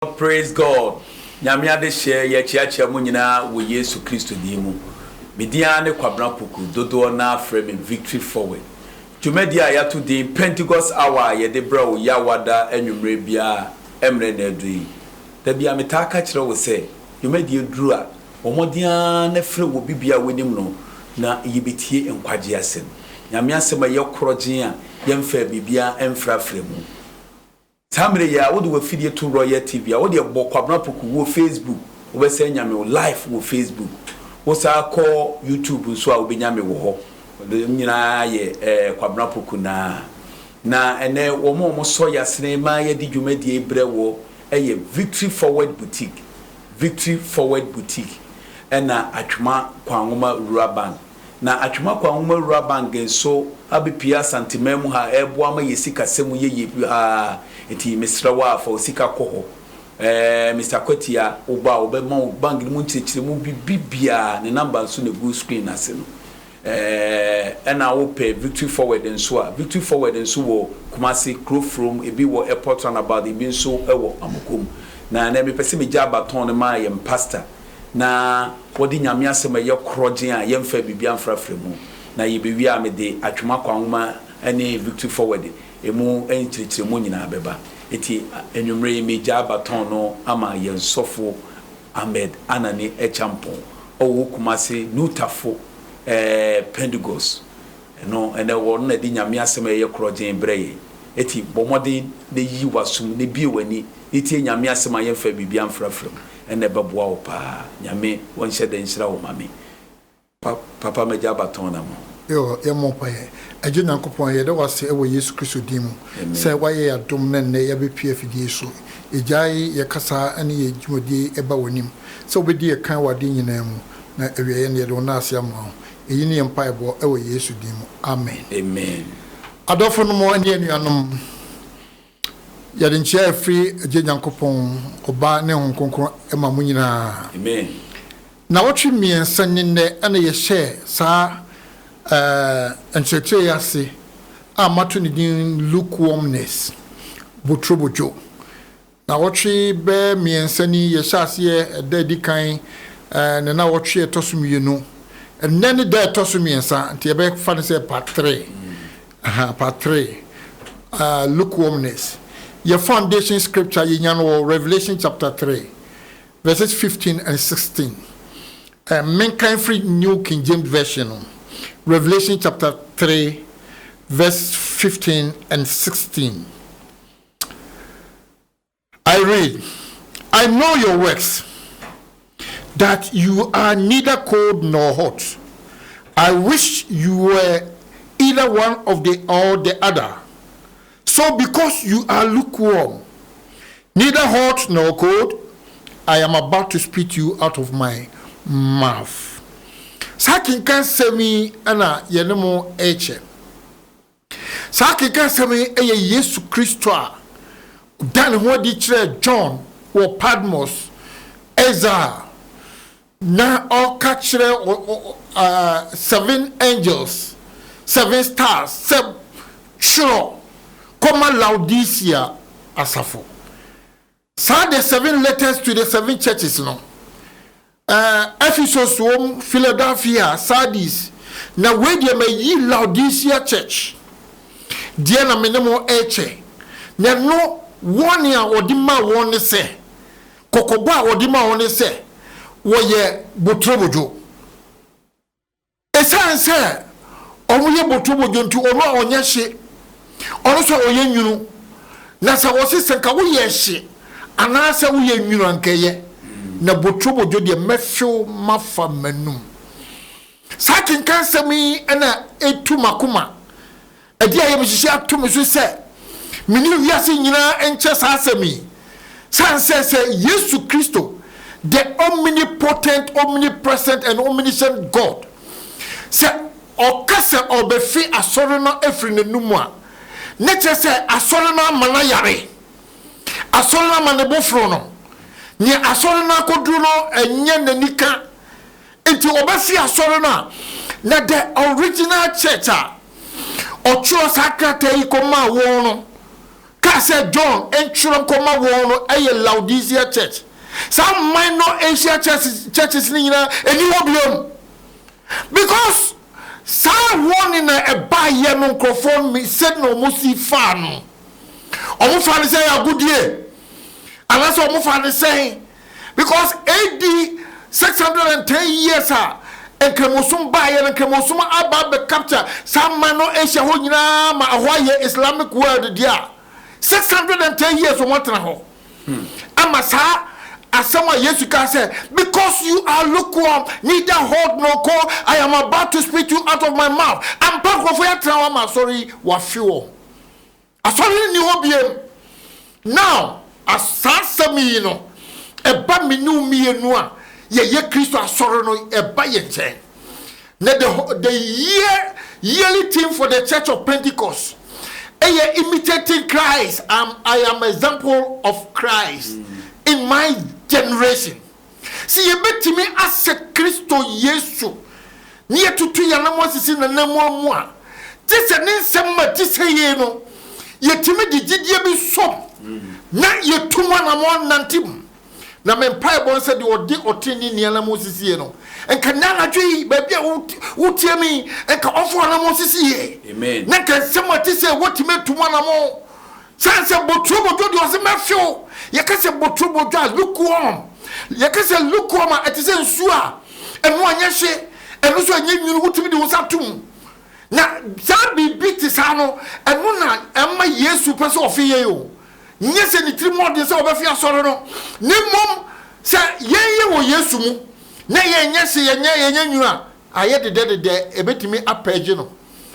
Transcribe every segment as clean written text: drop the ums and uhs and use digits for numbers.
Praise God. Nyamia de share ye chiachia mu nyina wo Yesu Kristo di mu. Media ne kwabra poku dodo na frame victory forward. Jumedia ya to the Pentecost hour ye de bra wo yawada anwumre bia emre na adui. Da bia metaka kire wo se jumedia duru a omodia na frɛ wo bibia wenim no na yibetie enkwaje asem. Nyamia asem ye korogen a yemfa bibia emfra fremu. Tamre ya wo de wafidie to Royal TV wo de bokwabna poku wo Facebook wo be se nyame wo live wo Facebook wo sa call YouTube so a wo be nyame wo ho nyina ye kwabna poku na ene wo mo so yasene ma ye di dwumadi ebre wo eye Victory Forward Boutique ena atwuma kwanwoma Ruraban na atwuma kwanwoma Ruraban so abipia santimemu ha ebo ama yesika semu ye ha eti misrawa fa osika koho Mr. Kotia oba obema bank mu nchechire mu bibia ne number so ne go screen ase no ena wo pay Victory Forward nso wo Kumasi Crow from ebi wo airport run about ebi nso ewo amokom na me pese me jaba ton ne ma yem pastor na wodi nyame asem ye krogen a yemfa bibia mfrafre mu na yebewi a me de atwuma kwanwoma ene Victory Forward emu enchirichire mu nyina beba eti enwumre meja baton no ama yensofo Ahmed Anani Echampon owo Kumasi Nutafo Pentecost no ene won na di nyame asem ye krogen breye eti bomodin ne yi wasum ne bi wani eti nyame asem ayemfa bibia mfrafrem ene beboa wo pa nyame won hye den hyira wo mame papa meja baton na mo yo yemo paye agye Nyankopon ye de wase ewo Yesu Kristo di mu se waye ya dom na ne ya bepie fidie so ejai ye kasa ane ye dwumadi eba wonim se obedi ye kan wade nyina mu na ewiye ne de wona ase ama eyi ne mpae bo ewo Yesu di mu amen adofo no mo ane anuanom ya de nchia free agye Nyankopon oba ne honkonkron ema mu nyina amen na wotwe miensa ne ane ye share sa encheche yase amatu ni din lukewarmness botrobojo na wotwe be miensa ni ye shase ye dadi kan ne na wotwe etosumienu enne da etosumiensa nti be fa ne se part 3 part 3 lukewarmness your foundation scripture ye nyano Revelation chapter 3 verses 15 and 16 mankind free New King James version Revelation chapter 3 verse 15 and 16. I read, I know your works, that you are neither cold nor hot. I wish you were either one of the or the other. So because you are lukewarm, neither hot nor cold, I am about to spit you out of my mouth. Sakin kan semi ana yenemo eche. Sakin kan semi eye Yesu Kristo a dan ho di kire John or Patmos Ezra na o ka kire 7 angels 7 stars 7 sure koma Laodicea asafo. Sa the 7 letters to the 7 churches no Ephesus, Philadelphia, Sardis. Na we dia me yi Laodicea church. Dia na menemo eche. Na no one ya odima won se. Kokoba odima won se. Wo ye botrobojo. Esan se omo ye botrobojo nti ono onye hye. Ono so oye nwunu. Na sa wo se senka wo ye hye. Ana se wo ye nwunu ankeye. Na botrobojo de mefew mafa manum sakin kansami ena etu makoma edi aye bihihye atom so se mini wiase nyina enche sasami sanse Yesu Kristo the omnipotent omnipresent and omniscient God se okase obefi asoro no efri nenum a ne che se asoro no amana yare asoro no amana bofro no ni asoro na kodru no enye nanika enti obasi asoro na the original church a ocho sakrata yi koma wo no said John and children come out a Laodicea church. Some minor Asia churches in any because some one in a buy yellow microphone me said no musi fan. Almost fan say a good year. And that's almost fan saying because AD 610 years and Kremosum buy and Kremosum about the capture some minor Asia Honina ma Hawaii Islamic world dia 610 years or what now. Amasa as someone yes you can say because you are lukewarm, neither hot nor cold, I am about to spit you out of my mouth. I'm back of your trauma, sorry, what fuel. I saw you new now as Sansami, you know, a baminu me and one. Ye Christ are sorrow no a buy chain. The yearly theme for the Church of Pentecost. Imitating Christ. I am example of Christ in my generation. See, you bet me as a Christo Yesu. Near to 2 years in the name of this and then some this ye no. Ye timid did ye be so. Not ye 2 1 nantim. Na me pai bon said you di otini ni na Moses ye no. En kanana dwi ba bia wotie mi en ka ofo na Moses ye. Amen. Na kan semati say wotime tuma na mo. Sanse botru bojo di o se mafio. Ye ka se botru bojo lukewarm. Ye ka se lukewarm a eti se nsu a enu anya hye. Enu so anya nwunu wotime di wo satum. Na za bibi ti sa no enu na emma Yesu pese ofiye yo. Yes, and the 3 more days over here, sorrow. Nimum say, ye wo Yesu mu. Na ye yes, ye you are. I had the dead a bit me up pagino.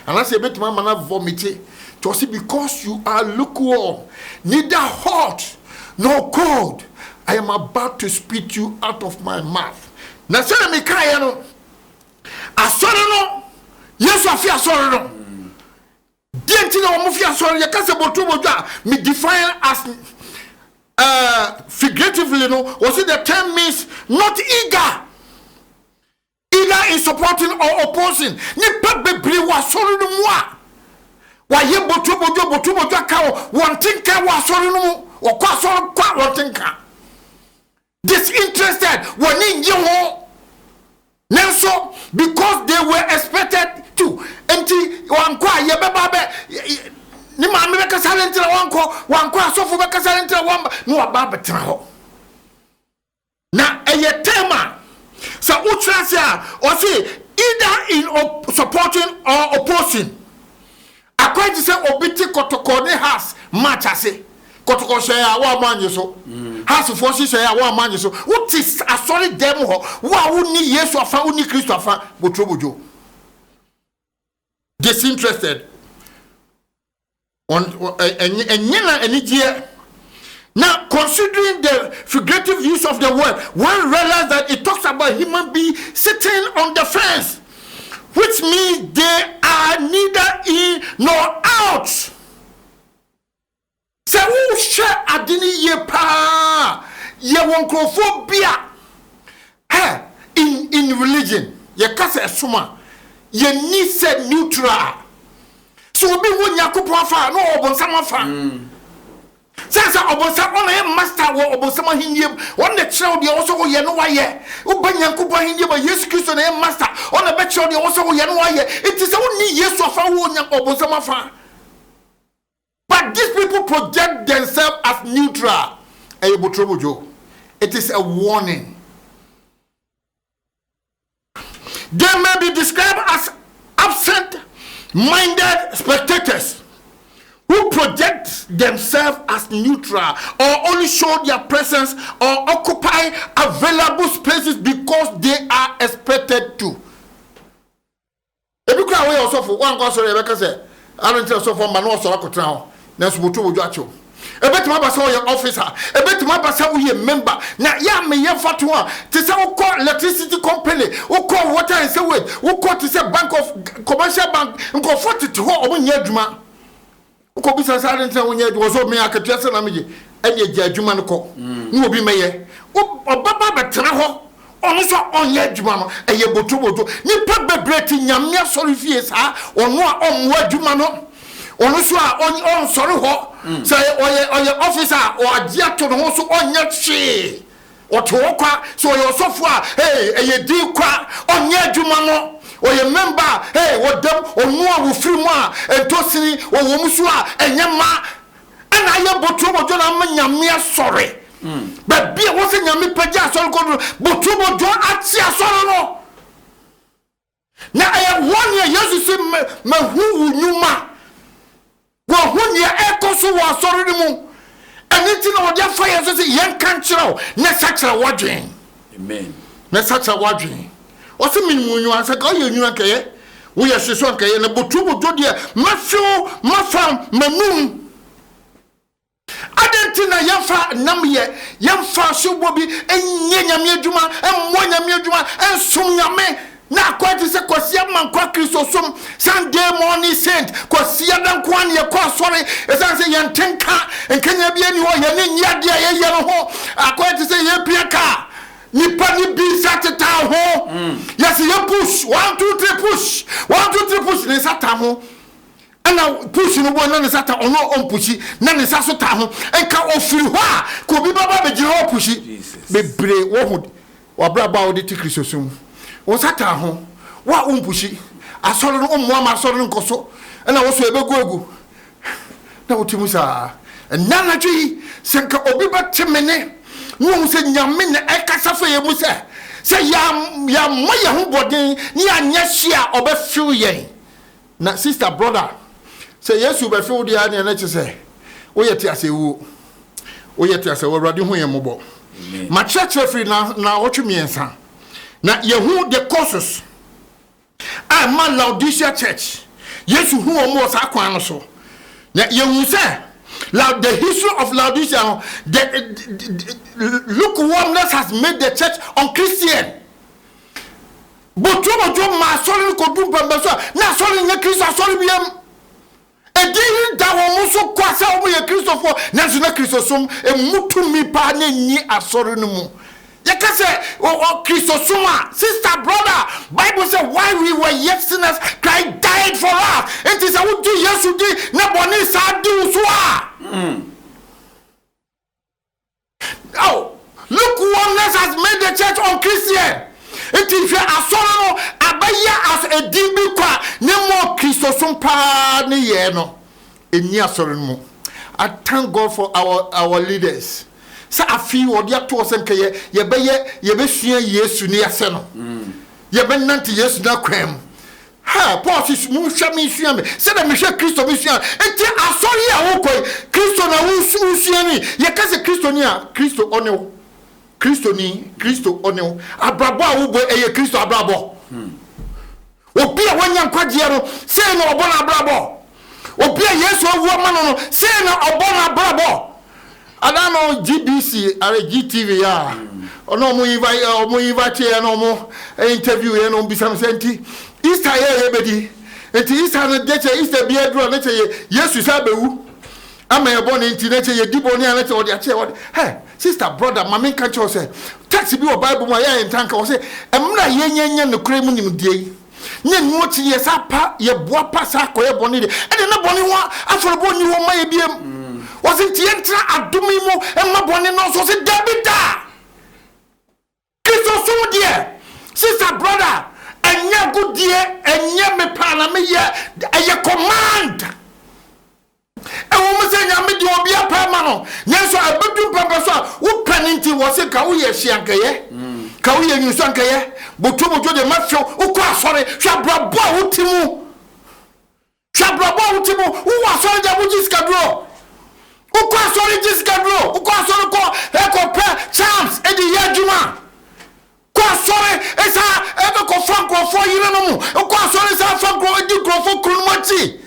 And I say, bit my man vomite. To see because you are lukewarm, neither hot nor cold. I am about to spit you out of my mouth. Na say me kaya no. Asoro no. Yesu afia asoro no. Me define as figuratively, no, was it the term means not eager, either in supporting or opposing. Ni pebble was sorry no more. Why ye botubojo cow, one thinker was sorry no, or quite one thinker. Disinterested, one in you. So, because they were expected to empty one qua ye babe ni ma me ka silent one qua so for be ka silent one no aba betra ho na eye tema so utrasia or say either in supporting or opposing according to say obiti kotoko ne has match ase kotoko share wa manje so has for share wa manje so what is a solid dem ho wa woni Yesu afa woni Kristo afa botrobojo disinterested on now considering the figurative use of the word, one realizes that it talks about human being sitting on the fence, which means they are neither in nor out. So who share adini ye pa ye wonkophobia in religion ye kase suma ye need said neutral. So be one yakupon afa no obonsam afa. Sasa obonsam on e master wo obonsam hiniem on the child de also wo ye no wa ye. Wo ba yakupon hiniem ba Yesu Kristo na e master on the child de also wo ye no wa ye. It is only Yesu afa wo nya obonsam afa. But these people project themselves as neutral. It is a warning. They may be described as absent-minded spectators who project themselves as neutral or only show their presence or occupy available spaces because they are expected to. If you cry away also for one gospel, Rebecca said, I don't tell so for Manu Soraco. That's what you do. A bit my your officer, a bit my basa we member. Now, ya me ya fatwa. To say we call electricity company, we call water and sewage, we call to say bank of commercial bank, and go 42 or 1 year juma. We call business silent when you was all me. I could just and ye juma no call. No be me. O baba betraho. Also on ye juma and ye botubo. Ni put be breaking yamia sorry fees, or no on what juma no. ono so a on sori ho say oye officer o agia to no so onya hwe otokwa so oye osofo a eye di kwa onya adwuma no oye member wodam onu a wo firi mu a entosini wo mu so a enyema ana ye botuobojo na manyame asore ba bia wo se nyame pagya asore ko botuobojo ati asore no na one year Jesus say mahu nyuma wo hu ne ekoso wo asore ni mu anything na wode fa ye so say yen kan kire na sakira wadwen amen na sakira wadwen o se minmu nyuma se ka ye nyuma kaye wo ye seso kaye na botuobojo de mafam manum adentina yemfa namye yemfa shobobi enye nyame adwuma emmo nyame adwuma ensum nyame na kwati se kwasia mankwa Kristo som Sunday morning saint kwasia dan kwa ne kwa sori esan se yentenka enkanya bia ni ho ye ne nyade ye ye no ho akwati se ye piaka nipa ni bi sateta ho yes ye push 1 2 3 push 1 2 3 push ne sata ho ana push no bo na ne sata ono on pushi na ne saso ta ho enka ofiri ho a ko bi baba be gire ho pushi bebre wo ho wa bra ba wo de ti Kristo som wo sata ho wa on pushi asoro no mo ma asoro no nkoso ana wo so ebegu egu na wo timu sa na na twi senka obi ba temene wo se nyame na ekasa fa ye mu se ya moye ho boden ni anya hia obefiw yen na sister brother say yesu be fi odi ani na chese wo yeti asewu wo yeti asewu awrade hu ye mobo ma church free na wotwe miensa na yehu the causes ma Laodicea church yesu hu o mo sa kwan no so na yehu say the history of Laodicea the lukewarmness has made the church unchristian botuobojo ma sori ko dum pambe so na sori nya Kristo sori biam edin da wo muso kwasa wo ye Kristo fo na so na Kristo som emutumi pa na nyi asori no mu ye ka say o Kristo som a sister brother Bible say while we were yet sinners Christ died for us it is a wo do yesu di na boni sa di so a oh lukewarmness has made the church unchristian. It is a abaya as a dibikwa nemo Kristo sumpa ni ye no eni asorun. I thank God for our leaders. Sa afi odi ato senke ye be sua Yesu ni ase no. Ye be nanti Yesu na kwam. Ha Paul si mu hwa mi sua me. Se na me hwa Kristo mi sua. Enti asori a wo koi Kristo na wo sua ni. Ye ka se Kristo ni a Kristo onewo. Kristo oneo abrabo a wo bo eye Kristo abrabo obi a wanya nkwaje no sei na obo na abrabo obi a Yesu awu amano no sei na obo na abrabo adano GBC are GTV ya ono mo invite ya no mo interview ya no bisam senti Easter ye bedi enti Easter na deche Easter bi aduro na che Yesu sa bewu ama ye born in teenage ye dibo ni anache odi ache odi hey sister brother mama kan cho say text bi o Bible ma ye ntanka o say emna ye nyenye no kure mu nimdie nye nu ti ye sapa ye boa pasa ko ye boni de e de na boni wa aforo boni wo ma ye biem o say ti entra adumi mu emma boni no so say debita Kristo so de sister brother enya godie enya me pa na me ye command ewo mo se nyame di obi apama no nyenso abedum papa so wo paninti wo se ka wo ye hyiankaye ka wo ye nyusankaye botuobojo de mafio wo ko asore hwa brabo a wo timu wo asore ja wo jiskadro wo ko asore jiskadro wo ko asore ko e ko pe chance e di yadwuma ko asore esa e ko franco fo yire no mu ko asore sa franco e di grofo krunmati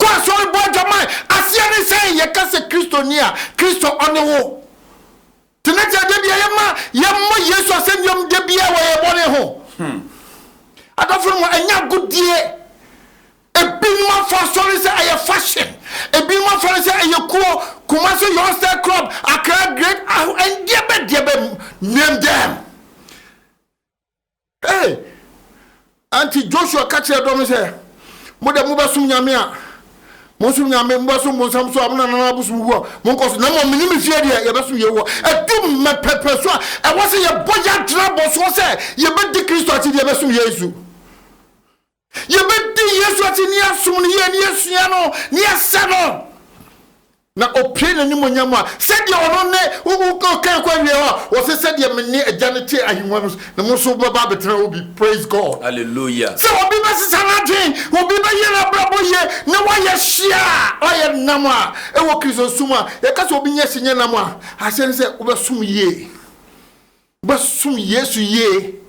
kwa sorry boy jamai asia ni say ye ka se Kristo ni a Kristo onewo tenaja de bia yemma Yesu asendom de bia wo ye bone ho adofo mo anya godie ebinma for sorry say aye fashion ebinma for say aye ko Kumasi Youngster Club Accra Great and diebe name them hey Auntie Joshua catch your dom say mo de mo basum nyame a Monsum nyame mbaso monsam so amna na abusu wo monko so na mo mini me fie de ye beso ye wo adum me pepe so e wo se ye boya drabo so se ye be di Kristo ati de beso Yesu ye be di Yesu ati ni asum ni ye ni esua no ni asa no na opie na ni monyama se de ono ne wo kan kwa wie wo se de me ni ajanete ahimwa no na mo so baba betra obi praise God hallelujah so obi be sisana dwen obi be ye na brabo ye na wa ye hia o ye namwa e wo Kristo suma ye ka so obi nya sinye namwa ase se wo be sum ye be sum Yesu ye